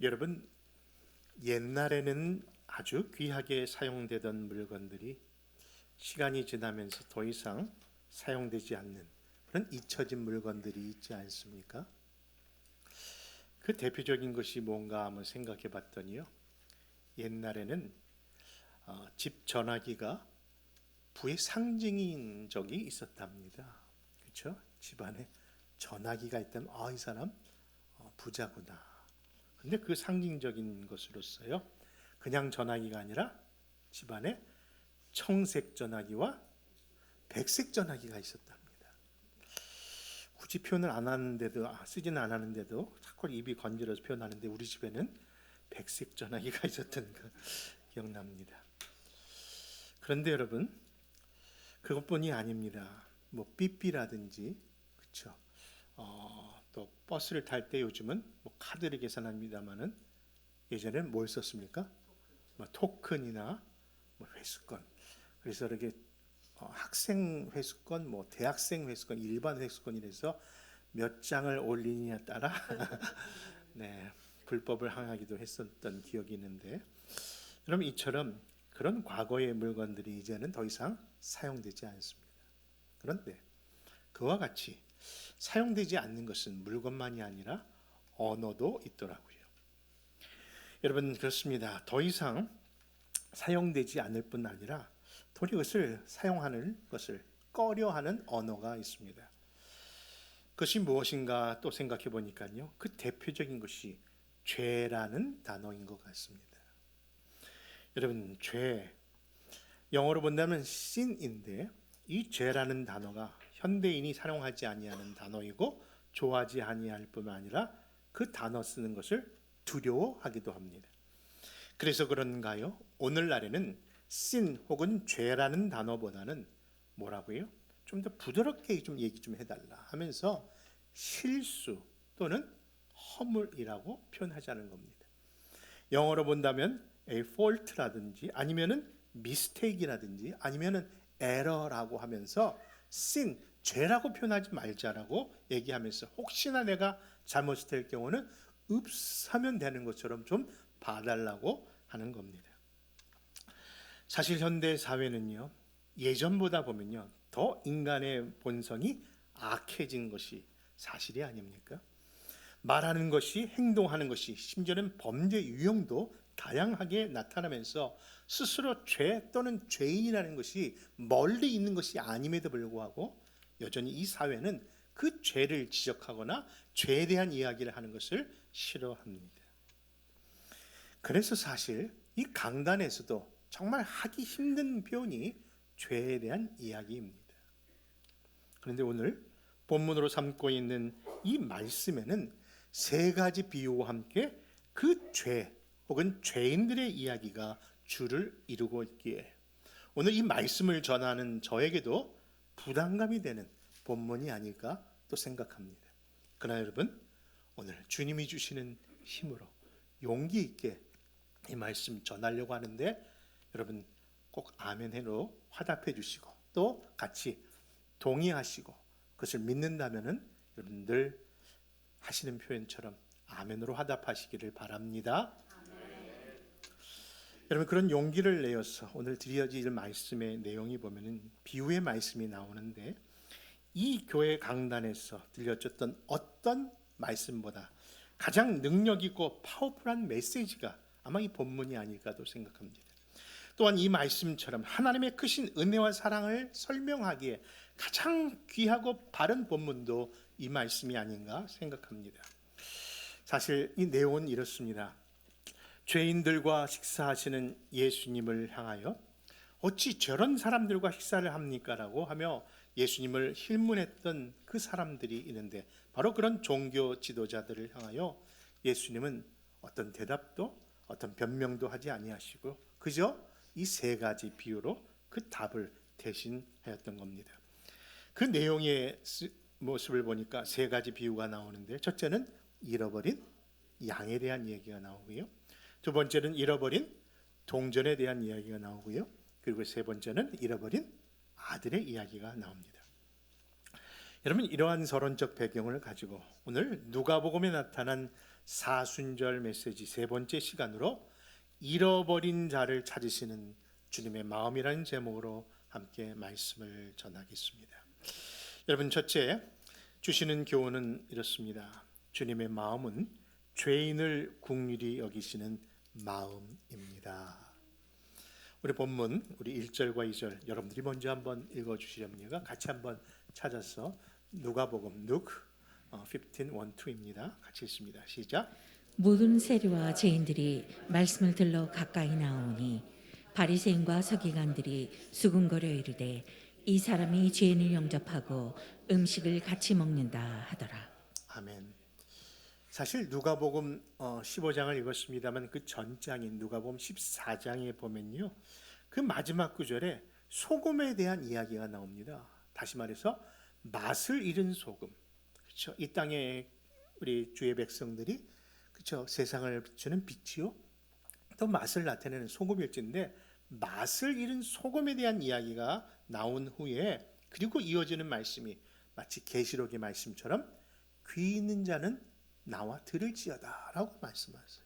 여러분, 옛날에는 아주 귀하게 사용되던 물건들이 시간이 지나면서 더 이상 사용되지 않는 그런 잊혀진 물건들이 있지 않습니까? 그 대표적인 것이 뭔가 한번 생각해 봤더니요, 옛날에는 집 전화기가 부의 상징인 적이 있었답니다. 그렇죠? 집안에 전화기가 있다면 이 사람 부자구나. 근데 그 상징적인 것으로서요, 그냥 전화기가 아니라 집안에 청색 전화기와 백색 전화기가 있었답니다. 굳이 표현을 안 하는데도, 쓰지는 않았는데도 자꾸 입이 건드려서 표현하는데, 우리 집에는 백색 전화기가 있었던 거 기억납니다. 그런데 여러분, 그것뿐이 아닙니다. 뭐 삐삐라든지, 그렇죠? 또 버스를 탈 때 요즘은 뭐 카드를 계산합니다만은, 예전에는 뭘 썼습니까? 뭐 토큰이나 뭐 회수권. 그래서 이렇게 학생 회수권, 뭐 대학생 회수권, 일반 회수권이라서 몇 장을 올리느냐에 따라 네, 불법을 행하기도 했었던 기억이 있는데, 그럼 이처럼 그런 과거의 물건들이 이제는 더 이상 사용되지 않습니다. 그런데 그와 같이 사용되지 않는 것은 물건만이 아니라 언어도 있더라고요. 여러분, 그렇습니다. 더 이상 사용되지 않을 뿐 아니라 도리 그것을 사용하는 것을 꺼려하는 언어가 있습니다. 그것이 무엇인가 또 생각해 보니까요, 그 대표적인 것이 죄라는 단어인 것 같습니다. 여러분, 죄, 영어로 본다면 sin인데, 이 죄라는 단어가 현대인이 사용하지 아니하는 단어이고 좋아하지 아니할 뿐만 아니라 그 단어 쓰는 것을 두려워하기도 합니다. 그래서 그런가요? 오늘날에는 sin 혹은 죄라는 단어보다는 뭐라고요? 좀 더 부드럽게 좀 얘기 좀 해달라 하면서 실수 또는 허물이라고 표현하자는 겁니다. 영어로 본다면 a fault라든지 아니면은 mistake이라든지 아니면은 error라고 하면서 sin, 죄라고 표현하지 말자라고 얘기하면서 혹시나 내가 잘못될 경우는 읍사면 되는 것처럼 좀 봐달라고 하는 겁니다. 사실 현대 사회는요, 예전보다 보면요, 더 인간의 본성이 악해진 것이 사실이 아닙니까? 말하는 것이, 행동하는 것이, 심지어는 범죄 유형도 다양하게 나타나면서 스스로 죄 또는 죄인이라는 것이 멀리 있는 것이 아님에도 불구하고 여전히 이 사회는 그 죄를 지적하거나 죄에 대한 이야기를 하는 것을 싫어합니다. 그래서 사실 이 강단에서도 정말 하기 힘든 표현이 죄에 대한 이야기입니다. 그런데 오늘 본문으로 삼고 있는 이 말씀에는 세 가지 비유와 함께 그 죄 혹은 죄인들의 이야기가 주를 이루고 있기에 오늘 이 말씀을 전하는 저에게도 부담감이 되는 본문이 아닐까 또 생각합니다. 그러나 여러분, 오늘 주님이 주시는 힘으로 용기 있게 이 말씀 전하려고 하는데, 여러분 꼭 아멘으로 화답해 주시고 또 같이 동의하시고 그것을 믿는다면은 여러분 늘 하시는 표현처럼 아멘으로 화답하시기를 바랍니다. 아멘. 여러분, 그런 용기를 내어서 오늘 드려질 말씀의 내용이 보면은 비유의 말씀이 나오는데, 이 교회 강단에서 들려줬던 어떤 말씀보다 가장 능력 있고 파워풀한 메시지가 아마 이 본문이 아닐까도 생각합니다. 또한 이 말씀처럼 하나님의 크신 은혜와 사랑을 설명하기에 가장 귀하고 바른 본문도 이 말씀이 아닌가 생각합니다. 사실 이 내용은 이렇습니다. 죄인들과 식사하시는 예수님을 향하여 어찌 저런 사람들과 식사를 합니까? 라고 하며 예수님을 힐문했던 그 사람들이 있는데, 바로 그런 종교 지도자들을 향하여 예수님은 어떤 대답도 어떤 변명도 하지 아니하시고 그저 이 세 가지 비유로 그 답을 대신하였던 겁니다. 그 내용의 모습을 보니까 세 가지 비유가 나오는데, 첫째는 잃어버린 양에 대한 이야기가 나오고요, 두 번째는 잃어버린 동전에 대한 이야기가 나오고요, 그리고 세 번째는 잃어버린 아들의 이야기가 나옵니다. 여러분, 이러한 서론적 배경을 가지고 오늘 누가복음에 나타난 사순절 메시지 세 번째 시간으로 잃어버린 자를 찾으시는 주님의 마음이라는 제목으로 함께 말씀을 전하겠습니다. 여러분, 첫째 주시는 교훈은 이렇습니다. 주님의 마음은 죄인을 긍휼히 여기시는 마음입니다. 우리 본문 우리 1절과 2절 여러분들이 먼저 한번 읽어주시렵니까? 같이 한번 찾아서 누가복음 Luke 15:1-2입니다. 같이 읽습니다. 시작. 모든 세리와 죄인들이 말씀을 들러 가까이 나오니 바리새인과 서기관들이 수군거려 이르되 이 사람이 죄인을 영접하고 음식을 같이 먹는다 하더라. 아멘. 사실 누가복음 15장을 읽었습니다만 그 전장인 누가복음 14장에 보면요, 그 마지막 구절에 소금에 대한 이야기가 나옵니다. 다시 말해서 맛을 잃은 소금. 그렇죠? 이 땅에 우리 주의 백성들이 그렇죠? 세상을 비추는 빛이요, 또 맛을 나타내는 소금일진데 맛을 잃은 소금에 대한 이야기가 나온 후에 그리고 이어지는 말씀이 마치 계시록의 말씀처럼 귀 있는 자는 나와 들을지어다 라고 말씀하세요.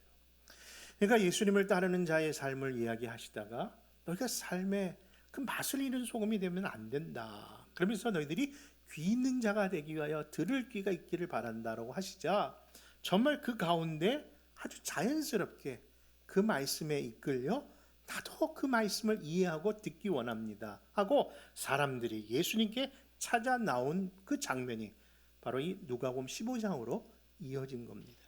그러니까 예수님을 따르는 자의 삶을 이야기하시다가 너희가 삶에 그 맛을 잃은 소금이 되면 안 된다, 그러면서 너희들이 귀 있는 자가 되기 위하여 들을 귀가 있기를 바란다라고 하시자 정말 그 가운데 아주 자연스럽게 그 말씀에 이끌려 나도 그 말씀을 이해하고 듣기 원합니다 하고 사람들이 예수님께 찾아 나온 그 장면이 바로 이 누가복음 15장으로 이어진 겁니다.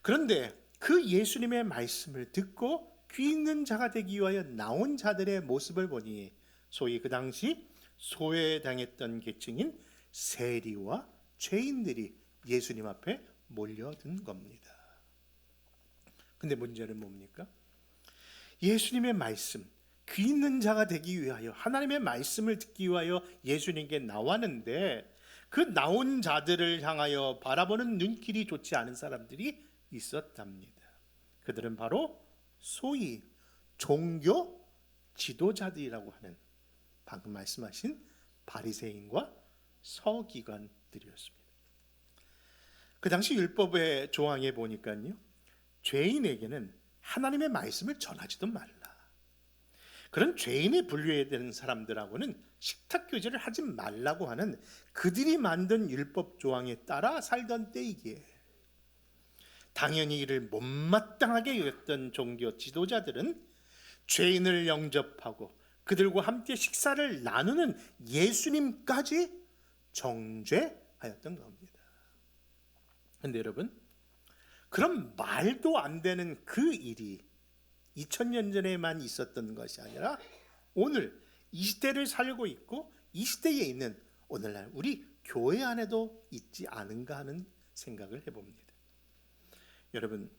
그런데 그 예수님의 말씀을 듣고 귀 있는 자가 되기 위하여 나온 자들의 모습을 보니 소위 그 당시 소외당했던 계층인 세리와 죄인들이 예수님 앞에 몰려든 겁니다. 근데 문제는 뭡니까? 예수님의 말씀, 귀 있는 자가 되기 위하여 하나님의 말씀을 듣기 위하여 예수님께 나왔는데 그 나온 자들을 향하여 바라보는 눈길이 좋지 않은 사람들이 있었답니다. 그들은 바로 소위 종교 지도자들이라고 하는 방금 말씀하신 바리새인과 서기관들이었습니다. 그 당시 율법의 조항에 보니까요, 죄인에게는 하나님의 말씀을 전하지도 말라, 그런 죄인에 분류해야 되는 사람들하고는 식탁 교제를 하지 말라고 하는 그들이 만든 율법 조항에 따라 살던 때이기에 당연히 이를 못마땅하게 여겼던 종교 지도자들은 죄인을 영접하고 그들과 함께 식사를 나누는 예수님까지 정죄하였던 겁니다. 그런데 여러분, 그런 말도 안 되는 그 일이 2000년 전에만 있었던 것이 아니라 오늘 이 시대를 살고 있고 이 시대에 있는 오늘날 우리 교회 안에도 있지 않은가 하는 생각을 해봅니다. 여러분,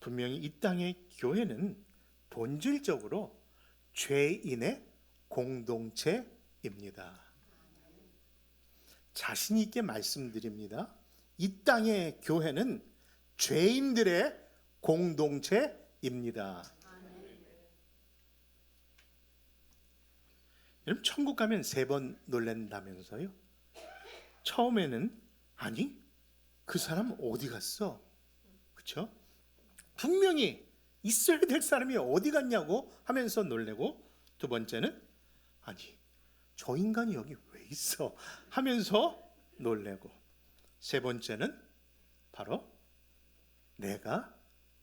분명히 이 땅의 교회는 본질적으로 죄인의 공동체입니다. 자신 있게 말씀드립니다. 이 땅의 교회는 죄인들의 공동체입니다. 여러분, 천국 가면 3번 놀란다면서요? 처음에는 아니 그 사람 어디 갔어? 그렇죠? 분명히 있어야 될 사람이 어디 갔냐고 하면서 놀래고, 두 번째는 아니 저 인간이 여기 왜 있어 하면서 놀래고, 세 번째는 바로 내가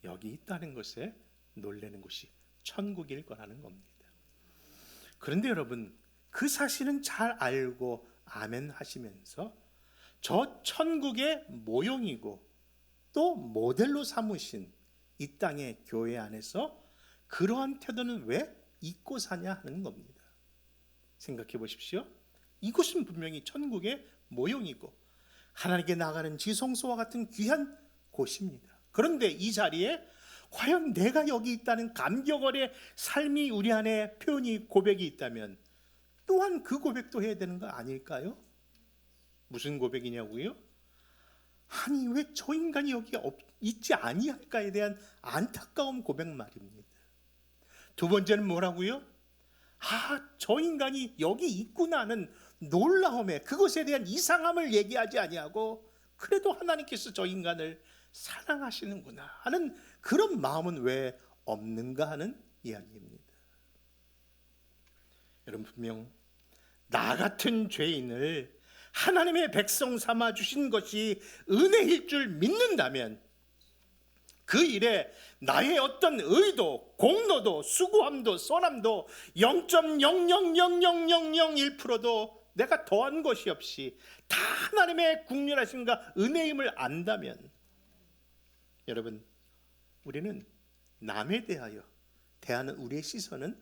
여기 있다는 것에 놀라는 곳이 천국일 거라는 겁니다. 그런데 여러분, 그 사실은 잘 알고 아멘 하시면서 저 천국의 모형이고 또 모델로 삼으신 이 땅의 교회 안에서 그러한 태도는 왜 잊고 사냐 하는 겁니다. 생각해 보십시오. 이곳은 분명히 천국의 모형이고 하나님께 나가는 지성소와 같은 귀한 곳입니다. 그런데 이 자리에 과연 내가 여기 있다는 감격어의 삶이 우리 안에 표현이 고백이 있다면 또한 그 고백도 해야 되는 거 아닐까요? 무슨 고백이냐고요? 아니 왜 저 인간이 여기 있지 아니할까에 대한 안타까운 고백 말입니다. 두 번째는 뭐라고요? 저 인간이 여기 있구나는 놀라움에 그것에 대한 이상함을 얘기하지 아니하고 그래도 하나님께서 저 인간을 사랑하시는구나 하는 그런 마음은 왜 없는가 하는 이야기입니다. 여러분, 분명 나 같은 죄인을 하나님의 백성 삼아 주신 것이 은혜일 줄 믿는다면 그 일에 나의 어떤 의도, 공로도, 수고함도, 선함도 0.0000001%도 내가 더한 것이 없이 다 하나님의 국률하심과 은혜임을 안다면, 여러분, 우리는 남에 대하여 대하는 우리의 시선은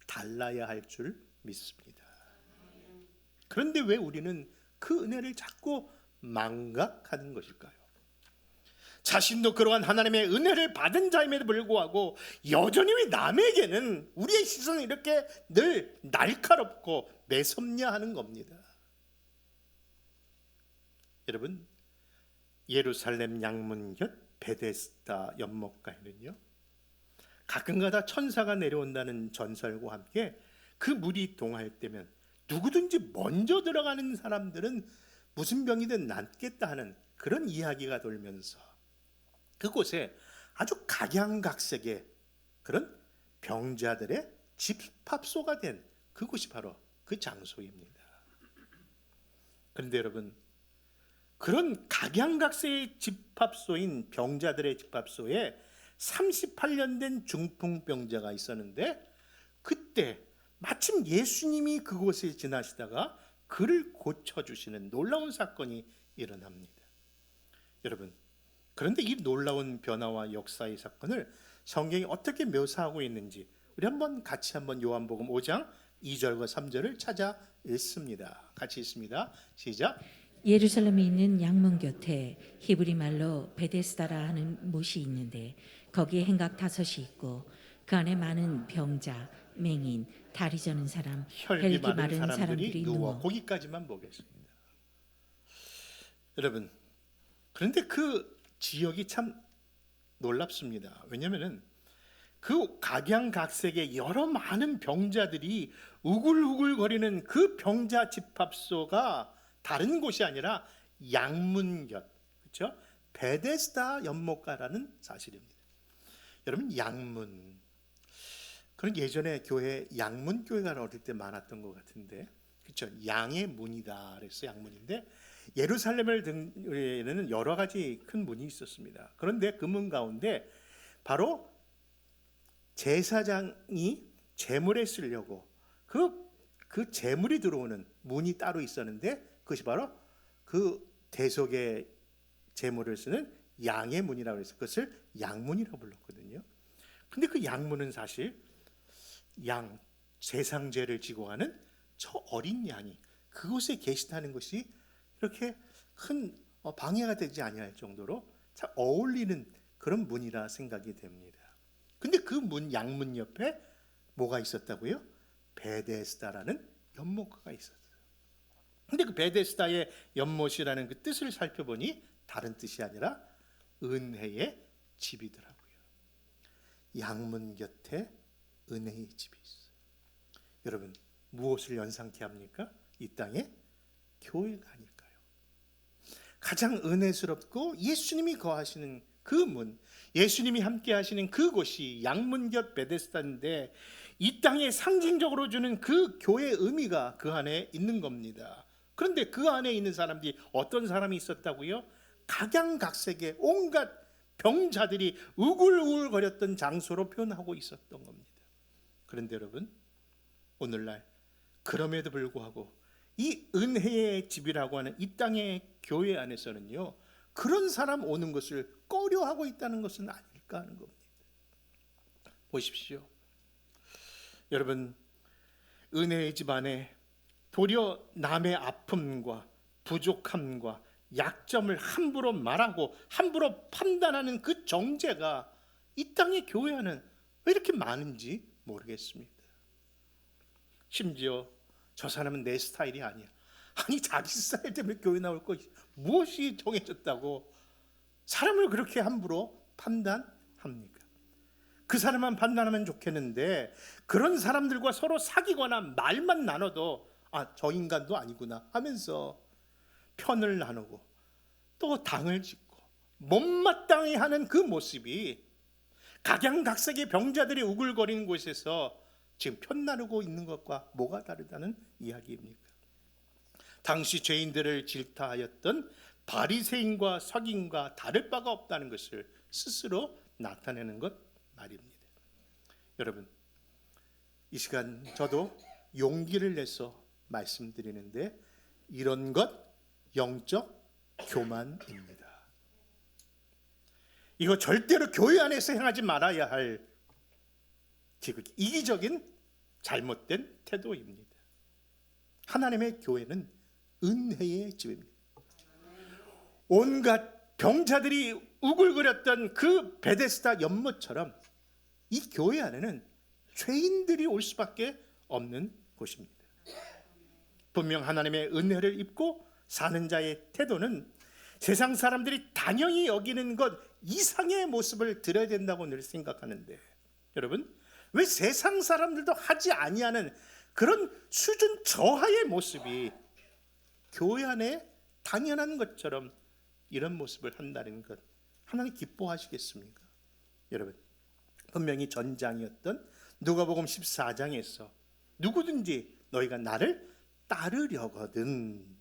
달라야 할 줄 믿습니다. 그런데 왜 우리는 그 은혜를 자꾸 망각하는 것일까요? 자신도 그러한 하나님의 은혜를 받은 자임에도 불구하고 여전히 왜 남에게는 우리의 시선은 이렇게 늘 날카롭고 매섭냐 하는 겁니다. 여러분, 예루살렘 양문 곁 베데스다 연못가에는요, 가끔가다 천사가 내려온다는 전설과 함께 그 물이 동할 때면 누구든지 먼저 들어가는 사람들은 무슨 병이든 낫겠다 하는 그런 이야기가 돌면서 그곳에 아주 각양각색의 그런 병자들의 집합소가 된 그곳이 바로 그 장소입니다. 그런데 여러분, 그런 각양각색의 집합소인 병자들의 집합소에 38년 된 중풍병자가 있었는데, 그때 마침 예수님이 그곳에 지나시다가 그를 고쳐주시는 놀라운 사건이 일어납니다. 여러분, 그런데 이 놀라운 변화와 역사의 사건을 성경이 어떻게 묘사하고 있는지 우리 같이 한번 요한복음 5장 2절과 3절을 찾아 읽습니다. 같이 읽습니다. 시작. 예루살렘에 있는 양문 곁에 히브리 말로 베데스다라 하는 못이 있는데 거기에 행각 5이 있고 그 안에 많은 병자, 맹인, 다리 저는 사람, 혈기 마른 사람들이 누워. 거기까지만 보겠습니다. 여러분, 그런데 그 지역이 참 놀랍습니다. 왜냐하면 그 각양각색의 여러 많은 병자들이 우글우글거리는 그 병자 집합소가 다른 곳이 아니라 양문 곁, 그렇죠? 베데스다 연못가라는 사실입니다. 여러분, 양문, 그런 예전에 교회 양문 교회가 어릴 때 많았던 것 같은데, 그렇죠? 양의 문이다 그래서 양문인데, 예루살렘에는 여러 가지 큰 문이 있었습니다. 그런데 그 문 가운데 바로 제사장이 제물에 쓰려고 그 제물이 들어오는 문이 따로 있었는데, 그것이 바로 그 대속의 제물을 쓰는 양의 문이라고 해서 그것을 양문이라고 불렀거든요. 근데 그 양문은 사실 양, 세상죄를 지고 가는 저 어린 양이 그곳에 계시다는 것이 이렇게 큰 방해가 되지 아니할 정도로 참 어울리는 그런 문이라 생각이 됩니다. 근데 그 문, 양문 옆에 뭐가 있었다고요? 베데스다라는 연못가가 있었어요. 근데 그 베데스다의 연못이라는 그 뜻을 살펴보니 다른 뜻이 아니라 은혜의 집이더라고요. 양문 곁에 은혜의 집이 있어요. 여러분, 무엇을 연상케 합니까? 이 땅에 교회가 아닐까요? 가장 은혜스럽고 예수님이 거하시는 그 문, 예수님이 함께 하시는 그곳이 양문 곁 베데스다인데, 이 땅에 상징적으로 주는 그 교회의 의미가 그 안에 있는 겁니다. 그런데 그 안에 있는 사람들이 어떤 사람이 있었다고요? 각양각색의 온갖 병자들이 우글우글거렸던 장소로 표현하고 있었던 겁니다. 그런데 여러분, 오늘날 그럼에도 불구하고 이 은혜의 집이라고 하는 이 땅의 교회 안에서는요, 그런 사람 오는 것을 꺼려하고 있다는 것은 아닐까 하는 겁니다. 보십시오. 여러분, 은혜의 집 안에 도리어 남의 아픔과 부족함과 약점을 함부로 말하고 함부로 판단하는 그 정죄가 이 땅의 교회 안은 왜 이렇게 많은지 모르겠습니다. 심지어 저 사람은 내 스타일이 아니야. 아니, 자기 스타일 때문에 교회 나올 것이 무엇이 정해졌다고 사람을 그렇게 함부로 판단합니까? 그 사람만 판단하면 좋겠는데 그런 사람들과 서로 사귀거나 말만 나눠도 저 인간도 아니구나 하면서 편을 나누고 또 당을 짓고 못마땅히 하는 그 모습이 각양각색의 병자들이 우글거리는 곳에서 지금 편나르고 있는 것과 뭐가 다르다는 이야기입니까? 당시 죄인들을 질타하였던 바리새인과 서기관과 다를 바가 없다는 것을 스스로 나타내는 것 말입니다. 여러분, 이 시간 저도 용기를 내서 말씀드리는데 이런 것 영적 교만입니다. 이거 절대로 교회 안에서 행하지 말아야 할 이기적인 잘못된 태도입니다. 하나님의 교회는 은혜의 집입니다. 온갖 병자들이 우글거렸던 그 베데스다 연못처럼 이 교회 안에는 죄인들이 올 수밖에 없는 곳입니다. 분명 하나님의 은혜를 입고 사는 자의 태도는 세상 사람들이 당연히 여기는 것 이상의 모습을 드려야 된다고 늘 생각하는데, 여러분, 왜 세상 사람들도 하지 아니하는 그런 수준 저하의 모습이 교회 안에 당연한 것처럼 이런 모습을 한다는 것, 하나님 기뻐하시겠습니까? 여러분, 분명히 전장이었던 누가복음 14장에서 누구든지 너희가 나를 따르려거든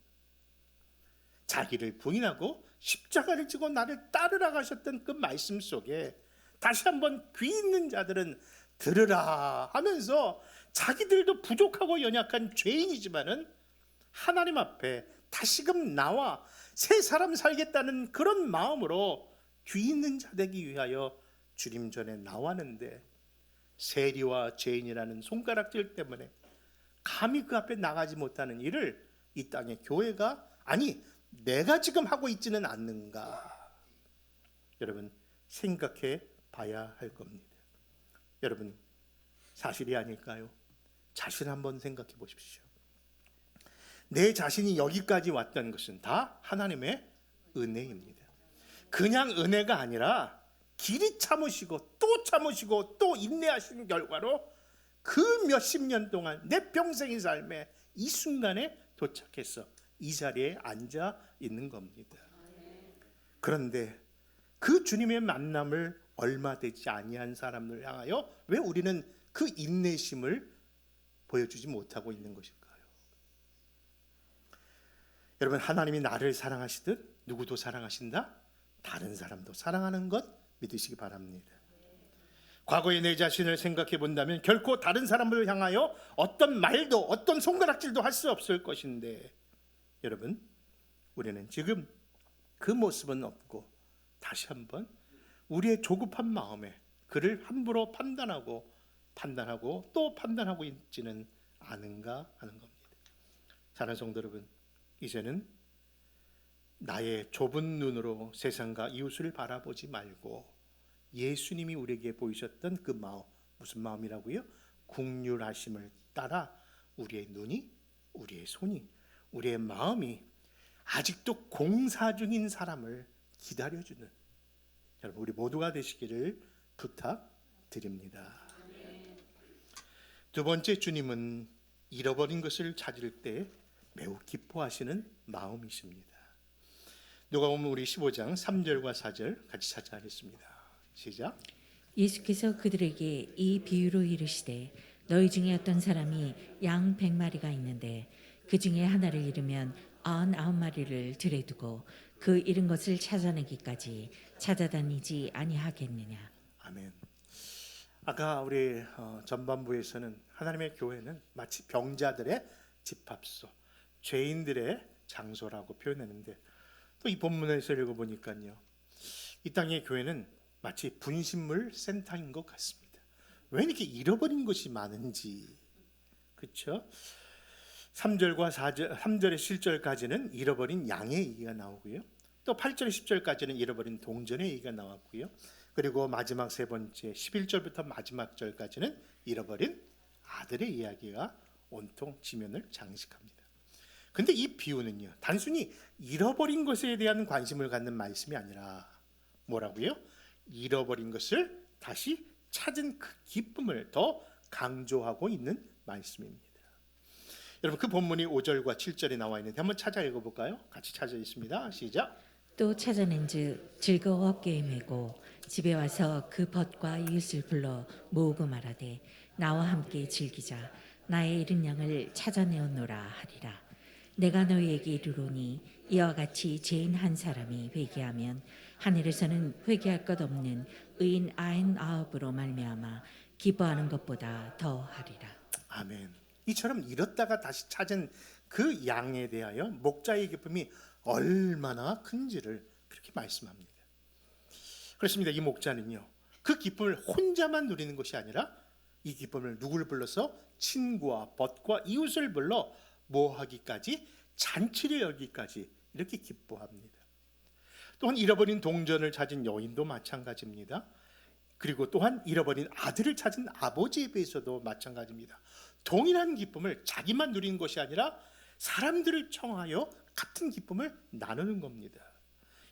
자기를 부인하고 십자가를 지고 나를 따르라 하셨던 그 말씀 속에 다시 한번 귀 있는 자들은 들으라 하면서 자기들도 부족하고 연약한 죄인이지만은 하나님 앞에 다시금 나와 새 사람 살겠다는 그런 마음으로 귀 있는 자 되기 위하여 주님 전에 나왔는데, 세리와 죄인이라는 손가락질 때문에 감히 그 앞에 나가지 못하는 일을 이 땅의 교회가, 아니 내가 지금 하고 있지는 않는가? 여러분, 생각해 봐야 할 겁니다. 여러분, 사실이 아닐까요? 자신 한번 생각해 보십시오. 내 자신이 여기까지 왔던 것은 다 하나님의 은혜입니다. 그냥 은혜가 아니라 길이 참으시고 또 참으시고 또 인내하시는 결과로 그 몇십 년 동안 내 평생의 삶에 이 순간에 도착해서 이 자리에 앉아 있는 겁니다. 그런데 그 주님의 만남을 얼마 되지 아니한 사람을 향하여 왜 우리는 그 인내심을 보여주지 못하고 있는 것일까요? 여러분, 하나님이 나를 사랑하시듯 누구도 사랑하신다? 다른 사람도 사랑하는 것 믿으시기 바랍니다. 과거의 내 자신을 생각해 본다면 결코 다른 사람을 향하여 어떤 말도 어떤 손가락질도 할 수 없을 것인데, 여러분, 우리는 지금 그 모습은 없고 다시 한번 우리의 조급한 마음에 그를 함부로 판단하고 또 판단하고 있지는 않은가 하는 겁니다. 사랑하는 성도 여러분, 이제는 나의 좁은 눈으로 세상과 이웃을 바라보지 말고 예수님이 우리에게 보이셨던 그 마음, 무슨 마음이라고요? 긍휼하심을 따라 우리의 눈이, 우리의 손이, 우리의 마음이 아직도 공사 중인 사람을 기다려주는 여러분, 우리 모두가 되시기를 부탁드립니다. 두 번째, 주님은 잃어버린 것을 찾을 때 매우 기뻐하시는 마음이십니다. 누가복음 우리 15장 3절과 4절 같이 찾아하겠습니다. 시작. 예수께서 그들에게 이 비유로 이르시되 너희 중에 어떤 사람이 양 100마리가 있는데 그 중에 하나를 잃으면 99마리를 들에 두고 그 잃은 것을 찾아내기까지 찾아다니지 아니하겠느냐. 아멘. 아까 우리 전반부에서는 하나님의 교회는 마치 병자들의 집합소, 죄인들의 장소라고 표현했는데, 또 이 본문에서 읽어보니까요, 이 땅의 교회는 마치 분신물 센터인 것 같습니다. 왜 이렇게 잃어버린 것이 많은지, 그렇죠? 3절과 4절, 3절의 7절까지는 잃어버린 양의 얘기가 나오고요, 또 8절 10절까지는 잃어버린 동전의 얘기가 나왔고요, 그리고 마지막 세 번째 11절부터 마지막 절까지는 잃어버린 아들의 이야기가 온통 지면을 장식합니다. 근데 이 비유는요, 단순히 잃어버린 것에 대한 관심을 갖는 말씀이 아니라 뭐라고요? 잃어버린 것을 다시 찾은 그 기쁨을 더 강조하고 있는 말씀입니다. 여러분, 그 본문이 5절과 7절에 나와 있는데 한번 찾아 읽어볼까요? 같이 찾아 있습니다. 시작. 또 찾아낸즉 즐거워 어깨에 메고 집에 와서 그 벗과 이웃을 불러 모으고 말하되 나와 함께 즐기자. 나의 잃은 양을 찾아내었노라 하리라. 내가 너희에게 이르노니 이와 같이 죄인 한 사람이 회개하면 하늘에서는 회개할 것 없는 의인 99으로 말미암아 기뻐하는 것보다 더 하리라. 아멘. 이처럼 잃었다가 다시 찾은 그 양에 대하여 목자의 기쁨이 얼마나 큰지를 그렇게 말씀합니다. 그렇습니다. 이 목자는요, 그 기쁨을 혼자만 누리는 것이 아니라 이 기쁨을 누구를 불러서 친구와 벗과 이웃을 불러 모하기까지, 잔치를 열기까지 이렇게 기뻐합니다. 또한 잃어버린 동전을 찾은 여인도 마찬가지입니다. 그리고 또한 잃어버린 아들을 찾은 아버지에 비해서도 마찬가지입니다. 동일한 기쁨을 자기만 누리는 것이 아니라 사람들을 청하여 같은 기쁨을 나누는 겁니다.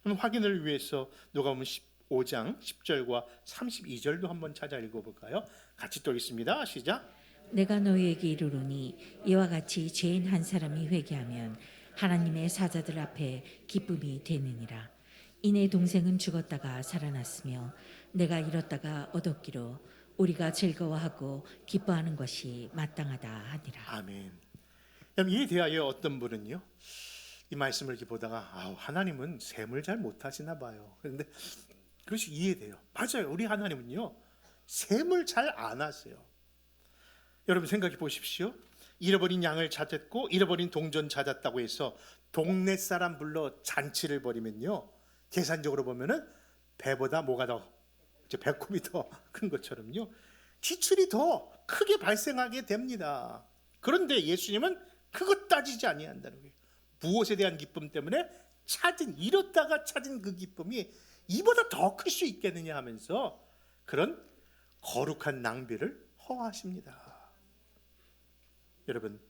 그럼 확인을 위해서 누가복음 15장 10절과 32절도 한번 찾아 읽어볼까요? 같이 또 읽습니다. 시작. 내가 너희에게 이르노니 이와 같이 죄인 한 사람이 회개하면 하나님의 사자들 앞에 기쁨이 되느니라. 이내 동생은 죽었다가 살아났으며 내가 잃었다가 얻었기로 우리가 즐거워하고 기뻐하는 것이 마땅하다 하니라. 아멘. 그럼 이에 대하여 어떤 분은요, 이 말씀을 이렇게 보다가 하나님은 셈을 잘 못하시나 봐요. 그런데 그것이 이해돼요. 맞아요. 우리 하나님은요, 셈을 잘 안 하세요. 여러분 생각해 보십시오. 잃어버린 양을 찾았고 잃어버린 동전 찾았다고 해서 동네 사람 불러 잔치를 벌이면요, 계산적으로 보면은 배보다 뭐가 더, 배꼽이 더 큰 것처럼요, 지출이 더 크게 발생하게 됩니다. 그런데 예수님은 그것 따지지 아니한다는 거예요. 무엇에 대한 기쁨 때문에 잃었다가 찾은 그 기쁨이 이보다 더 클 수 있겠느냐 하면서 그런 거룩한 낭비를 허하십니다. 여러분,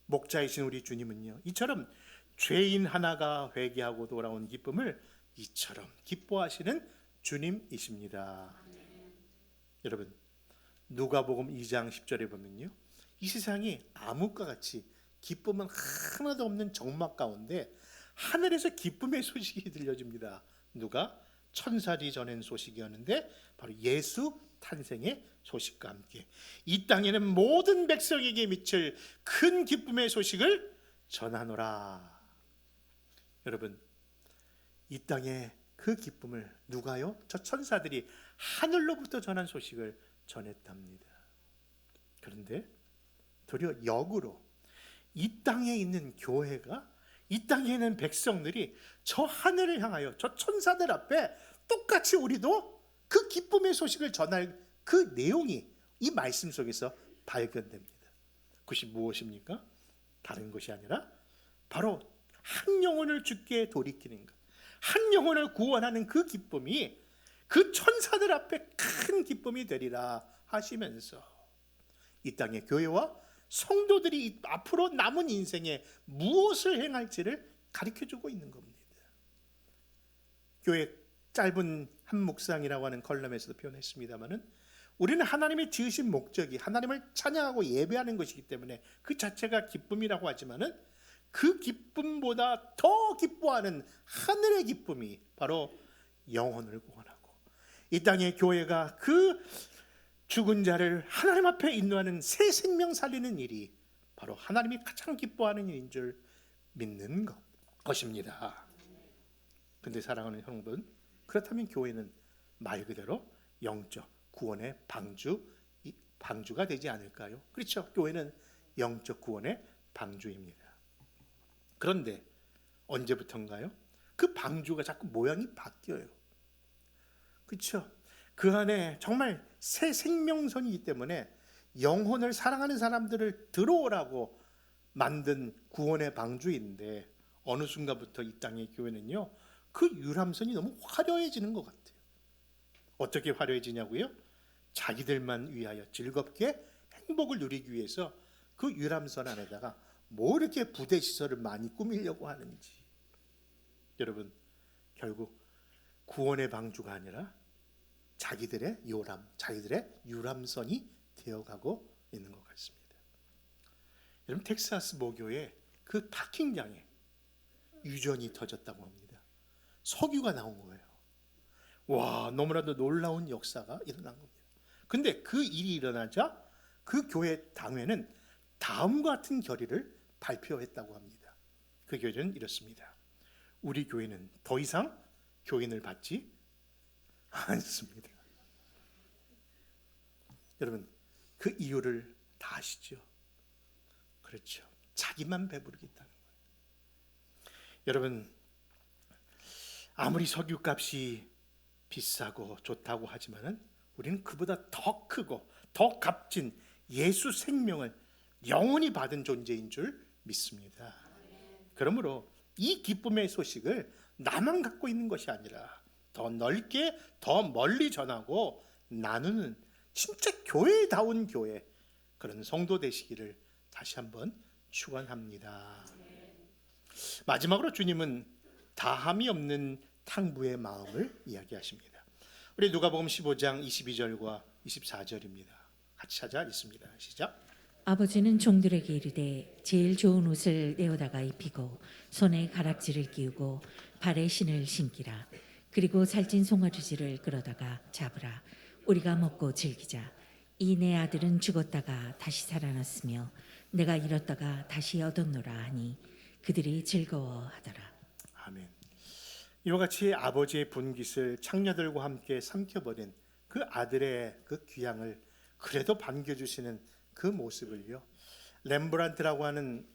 목자이신 우리 주님은요, 이처럼 죄인 하나가 회개하고 돌아온 기쁨을 이처럼 기뻐하시는 주님이십니다. 여러분, 누가복음 2장 10절에 보면요, 이 세상이 암흑과 같이 기쁨은 하나도 없는 적막 가운데 하늘에서 기쁨의 소식이 들려집니다. 누가? 천사들이 전한 소식이었는데 바로 예수 탄생의 소식과 함께 이 땅에는 모든 백성에게 미칠 큰 기쁨의 소식을 전하노라. 여러분, 이 땅에 그 기쁨을 누가요? 저 천사들이 하늘로부터 전한 소식을 전했답니다. 그런데 도리어 역으로 이 땅에 있는 교회가, 이 땅에 있는 백성들이 저 하늘을 향하여 저 천사들 앞에 똑같이 우리도 그 기쁨의 소식을 전할 그 내용이 이 말씀 속에서 발견됩니다. 그것이 무엇입니까? 다른 것이 아니라 바로 한 영혼을 주께 돌이키는 것, 한 영혼을 구원하는 그 기쁨이 그 천사들 앞에 큰 기쁨이 되리라 하시면서 이 땅의 교회와 성도들이 앞으로 남은 인생에 무엇을 행할지를 가르쳐주고 있는 겁니다. 교회 짧은 한 묵상이라고 하는 컬럼에서도 표현했습니다마는 우리는 하나님의 지으신 목적이 하나님을 찬양하고 예배하는 것이기 때문에 그 자체가 기쁨이라고 하지만은 그 기쁨보다 더 기뻐하는 하늘의 기쁨이 바로 영혼을 구원하고 이 땅의 교회가 그 죽은 자를 하나님 앞에 인도하는 새 생명 살리는 일이 바로 하나님이 가장 기뻐하는 일인 줄 믿는 것입니다. 근데 사랑하는 형분, 그렇다면 교회는 말 그대로 영적 구원의 방주가 되지 않을까요? 그렇죠. 교회는 영적 구원의 방주입니다. 그런데 언제부턴가요? 그 방주가 자꾸 모양이 바뀌어요. 그렇죠. 그 안에 정말 새 생명선이기 때문에 영혼을 사랑하는 사람들을 들어오라고 만든 구원의 방주인데 어느 순간부터 이 땅의 교회는요, 그 유람선이 너무 화려해지는 것 같아요. 어떻게 화려해지냐고요? 자기들만 위하여 즐겁게 행복을 누리기 위해서 그 유람선 안에다가 뭐 이렇게 부대 시설을 많이 꾸미려고 하는지. 여러분, 결국 구원의 방주가 아니라 자기들의 유람선이 되어가고 있는 것 같습니다. 여러분, 텍사스 모교에 그 파킹장에 유전이 터졌다고 합니다. 석유가 나온 거예요. 와, 너무나도 놀라운 역사가 일어난 겁니다. 근데 그 일이 일어나자 그 교회 당회는 다음과 같은 결의를 발표했다고 합니다. 그 결의는 이렇습니다. 우리 교회는 더 이상 교인을 받지 않습니다. 여러분, 그 이유를 다 아시죠? 그렇죠. 자기만 배부르겠다는 거예요. 여러분, 아무리 석유값이 비싸고 좋다고 하지만은 우리는 그보다 더 크고 더 값진 예수 생명을 영원히 받은 존재인 줄 믿습니다. 그러므로 이 기쁨의 소식을 나만 갖고 있는 것이 아니라 더 넓게 더 멀리 전하고 나누는 진짜 교회다운 교회, 그런 성도 되시기를 다시 한번 축원합니다. 마지막으로 주님은 다함이 없는 탕부의 마음을 이야기하십니다. 우리 누가복음 15장 22절과 24절입니다. 같이 찾아 읽습니다. 시작. 아버지는 종들에게 이르되 제일 좋은 옷을 내어다가 입히고 손에 가락지를 끼우고 발에 신을 신기라. 그리고 살찐 송아지를 끌어다가 잡으라. 우리가 먹고 즐기자. 이 내 아들은 죽었다가 다시 살아났으며 내가 잃었다가 다시 얻었노라 하니 그들이 즐거워하더라. 아멘. 이와 같이 아버지의 분깃을 창녀들과 함께 삼켜버린 그 아들의 그 귀향을 그래도 반겨주시는 그 모습을요, 렘브란트라고 하는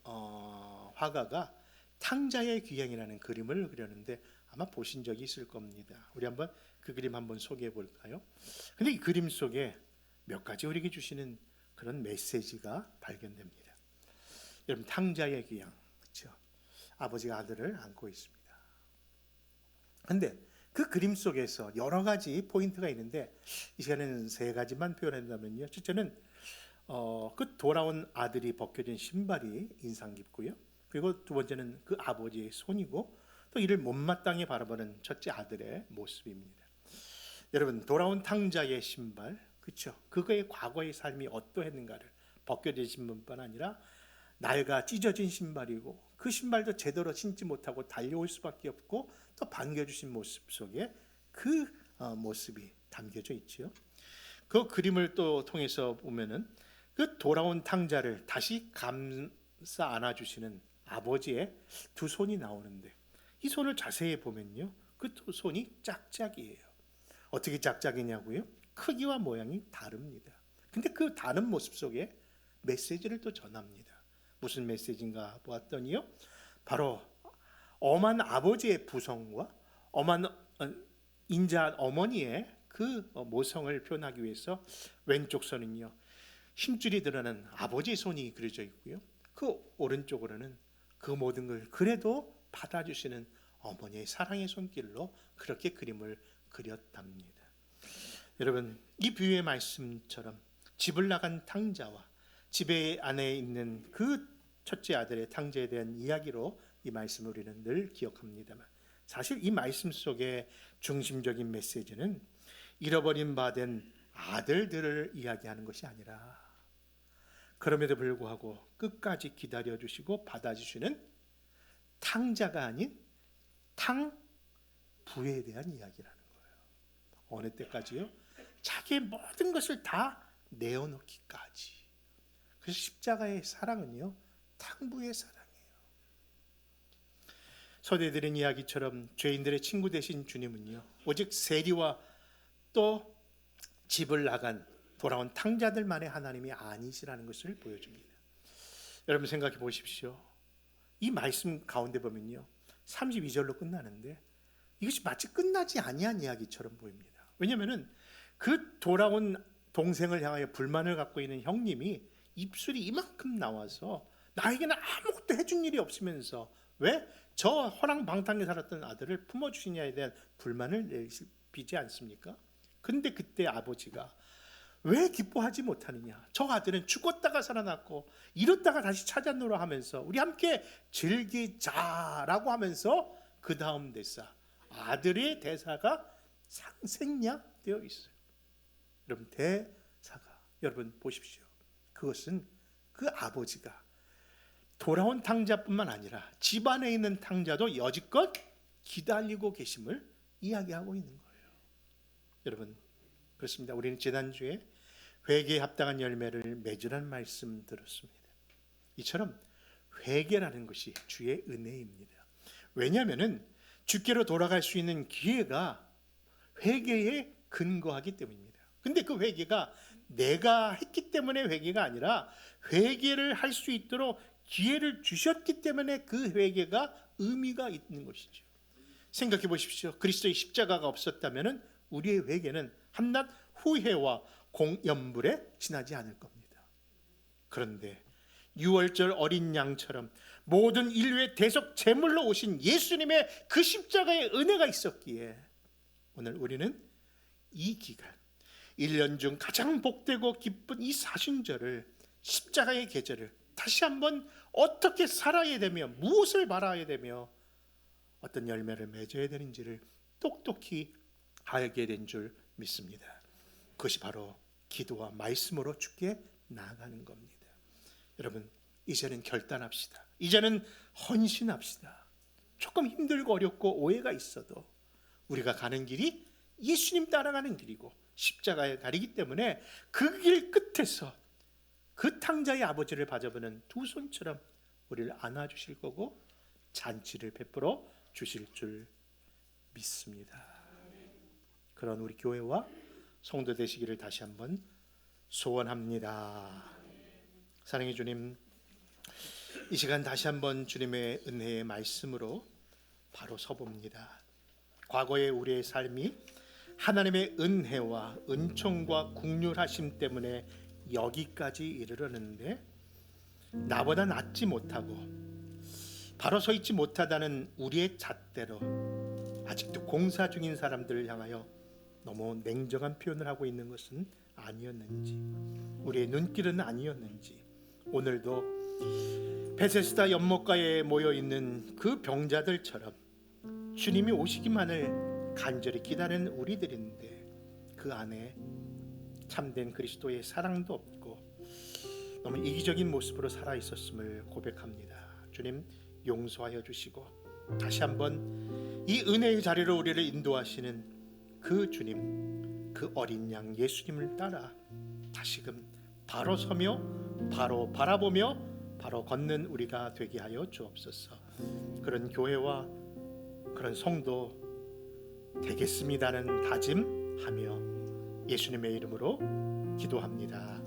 화가가 탕자의 귀향이라는 그림을 그렸는데 아마 보신 적이 있을 겁니다. 우리 한번 그 그림 한번 소개해 볼까요? 근데 이 그림 속에 몇 가지 우리에게 주시는 그런 메시지가 발견됩니다. 여러분, 탕자의 귀향, 그렇죠? 아버지가 아들을 안고 있습니다. 근데 그 그림 속에서 여러 가지 포인트가 있는데 이 시간에는 세 가지만 표현한다면요. 첫째는 그 돌아온 아들이 벗겨진 신발이 인상 깊고요. 그리고 두 번째는 그 아버지의 손이고 또 이를 못마땅히 바라보는 첫째 아들의 모습입니다. 여러분, 돌아온 탕자의 신발, 그렇죠? 그거의 과거의 삶이 어떠했는가를, 벗겨진 신발뿐만 아니라 낡아 찢어진 신발이고 그 신발도 제대로 신지 못하고 달려올 수밖에 없고 또 반겨주신 모습 속에 그 모습이 담겨져 있죠. 그 그림을 또 통해서 보면은 그 돌아온 탕자를 다시 감싸 안아주시는 아버지의 두 손이 나오는데 이 손을 자세히 보면요, 그 두 손이 짝짝이에요. 어떻게 짝짝이냐고요? 크기와 모양이 다릅니다. 근데 그 다른 모습 속에 메시지를 또 전합니다. 무슨 메시지인가 보았더니요, 바로 엄한 아버지의 부성과 엄한 인자한 어머니의 그 모성을 표현하기 위해서 왼쪽 손은요, 힘줄이 드러나는 아버지의 손이 그려져 있고요, 그 오른쪽으로는 그 모든 걸 그래도 받아주시는 어머니의 사랑의 손길로 그렇게 그림을 그렸답니다. 여러분, 이 비유의 말씀처럼 집을 나간 탕자와 집에 안에 있는 그 첫째 아들의 탕자에 대한 이야기로 이 말씀을 우리는 늘 기억합니다만, 사실 이 말씀 속의 중심적인 메시지는 잃어버린 바 된 아들들을 이야기하는 것이 아니라 그럼에도 불구하고 끝까지 기다려주시고 받아주시는 탕자가 아닌 탕부에 대한 이야기라는 거예요. 어느 때까지요? 자기의 모든 것을 다 내어놓기까지. 그래서 십자가의 사랑은요, 탕부의 사랑이에요. 소개해드린 이야기처럼 죄인들의 친구 되신 주님은요, 오직 세리와 또 집을 나간 돌아온 탕자들만의 하나님이 아니시라는 것을 보여줍니다. 여러분, 생각해 보십시오. 이 말씀 가운데 보면요, 32절로 끝나는데 이것이 마치 끝나지 아니한 이야기처럼 보입니다. 왜냐하면 그 돌아온 동생을 향하여 불만을 갖고 있는 형님이 입술이 이만큼 나와서 나에게는 아무것도 해준 일이 없으면서 왜 저 허랑방탕에 살았던 아들을 품어주시냐에 대한 불만을 내비지 않습니까? 근데 그때 아버지가 왜 기뻐하지 못하느냐, 저 아들은 죽었다가 살아났고 잃었다가 다시 찾았노라 하면서 우리 함께 즐기자라고 하면서 그 다음 대사, 아들의 대사가 상생략되어 있어요. 여러분, 대사가, 여러분 보십시오. 그것은 그 아버지가 돌아온 탕자뿐만 아니라 집안에 있는 탕자도 여지껏 기다리고 계심을 이야기하고 있는 거예요. 여러분, 그렇습니다. 우리는 지난주에 회개에 합당한 열매를 맺으라는 말씀 들었습니다. 이처럼 회개라는 것이 주의 은혜입니다. 왜냐하면 주께로 돌아갈 수 있는 기회가 회개에 근거하기 때문입니다. 근데 그 회개가 내가 했기 때문에 회개가 아니라 회개를 할 수 있도록 기회를 주셨기 때문에 그 회개가 의미가 있는 것이죠. 생각해 보십시오. 그리스도의 십자가가 없었다면 우리의 회개는 한낱 후회와 공연불에 지나지 않을 겁니다. 그런데 유월절 어린 양처럼 모든 인류의 대속 제물로 오신 예수님의 그 십자가의 은혜가 있었기에 오늘 우리는 이 기간 1년 중 가장 복되고 기쁜 이 사순절을, 십자가의 계절을 다시 한번 어떻게 살아야 되며 무엇을 바라야 되며 어떤 열매를 맺어야 되는지를 똑똑히 알게 된 줄 믿습니다. 그것이 바로 기도와 말씀으로 주께 나아가는 겁니다. 여러분, 이제는 결단합시다. 이제는 헌신합시다. 조금 힘들고 어렵고 오해가 있어도 우리가 가는 길이 예수님 따라가는 길이고 십자가의 다리이기 때문에 그 길 끝에서 그 탕자의 아버지를 바라보는 두 손처럼 우리를 안아주실 거고 잔치를 베풀어 주실 줄 믿습니다. 그런 우리 교회와 성도 되시기를 다시 한번 소원합니다. 사랑의 주님, 이 시간 다시 한번 주님의 은혜의 말씀으로 바로 서봅니다. 과거의 우리의 삶이 하나님의 은혜와 은총과 긍휼하심 때문에 여기까지 이르렀는데 나보다 낫지 못하고 바로 서 있지 못하다는 우리의 잣대로 아직도 공사 중인 사람들을 향하여 너무 냉정한 표현을 하고 있는 것은 아니었는지, 우리의 눈길은 아니었는지, 오늘도 베세스다 연못가에 모여있는 그 병자들처럼 주님이 오시기만을 간절히 기다리는 우리들인데 그 안에 참된 그리스도의 사랑도 없고 너무 이기적인 모습으로 살아있었음을 고백합니다. 주님, 용서하여 주시고 다시 한번 이 은혜의 자리로 우리를 인도하시는 그 주님, 그 어린 양 예수님을 따라 다시금 바로 서며 바로 바라보며 바로 걷는 우리가 되게 하여 주옵소서. 그런 교회와 그런 성도 되겠습니다는 다짐하며 예수님의 이름으로 기도합니다.